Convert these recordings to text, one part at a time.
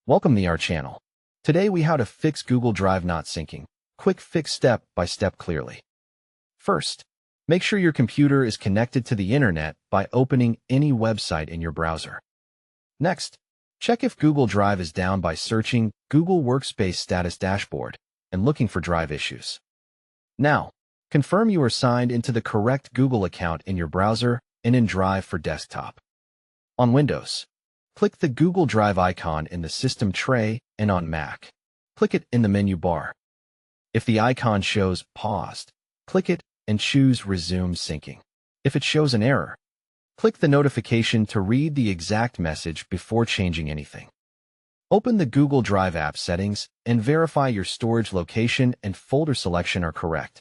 Welcome to our channel. Today we how to fix Google Drive not syncing. Quick fix step by step clearly. First, make sure your computer is connected to the internet by opening any website in your browser. Next, check if Google Drive is down by searching Google Workspace Status Dashboard and looking for drive issues. Now, confirm you are signed into the correct Google account in your browser and in Drive for Desktop. On Windows, click the Google Drive icon in the system tray, and on Mac, click it in the menu bar. If the icon shows paused, click it and choose Resume Syncing. If it shows an error, click the notification to read the exact message before changing anything. Open the Google Drive app settings and verify your storage location and folder selection are correct.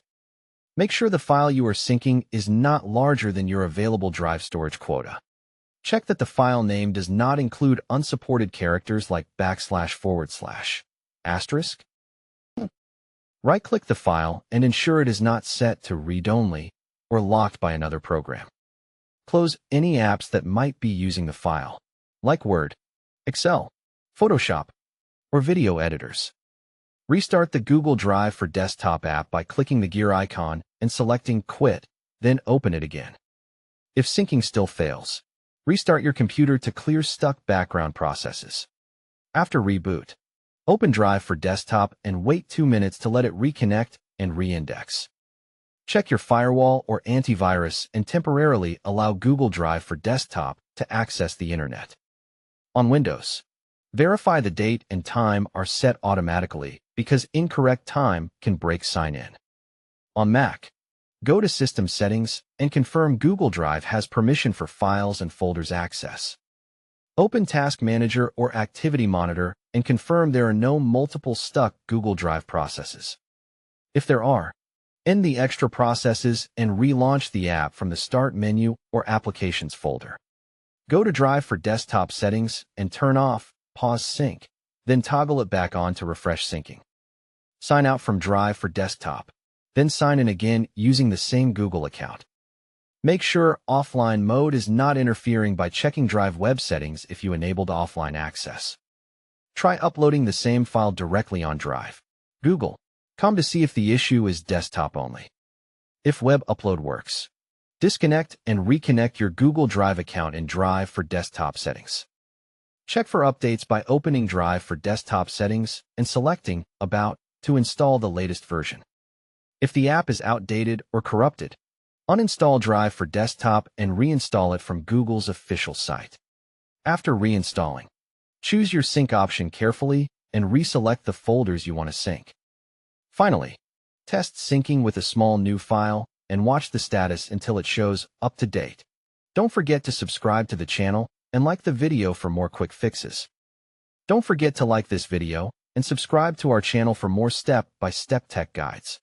Make sure the file you are syncing is not larger than your available drive storage quota. Check that the file name does not include unsupported characters like \\\. Right-click the file and ensure it is not set to read-only or locked by another program. Close any apps that might be using the file, like Word, Excel, Photoshop, or video editors. Restart the Google Drive for Desktop app by clicking the gear icon and selecting Quit, then open it again. If syncing still fails, restart your computer to clear stuck background processes. After reboot, open Drive for Desktop and wait 2 minutes to let it reconnect and reindex. Check your firewall or antivirus and temporarily allow Google Drive for Desktop to access the internet. On Windows, verify the date and time are set automatically because incorrect time can break sign-in. On Mac, go to System Settings and confirm Google Drive has permission for files and folders access. Open Task Manager or Activity Monitor and confirm there are no multiple stuck Google Drive processes. If there are, end the extra processes and relaunch the app from the Start menu or Applications folder. Go to Drive for Desktop Settings and turn off Pause Sync, then toggle it back on to refresh syncing. Sign out from Drive for Desktop, then sign in again using the same Google account. Make sure offline mode is not interfering by checking Drive web settings if you enabled offline access. Try uploading the same file directly on Drive, Google.com to see if the issue is desktop only. If web upload works, disconnect and reconnect your Google Drive account in Drive for Desktop settings. Check for updates by opening Drive for Desktop settings and selecting About to install the latest version. If the app is outdated or corrupted, uninstall Drive for Desktop and reinstall it from Google's official site. After reinstalling, choose your sync option carefully and reselect the folders you want to sync. Finally, test syncing with a small new file and watch the status until it shows up to date. Don't forget to subscribe to the channel and like the video for more quick fixes. Don't forget to like this video and subscribe to our channel for more step-by-step tech guides.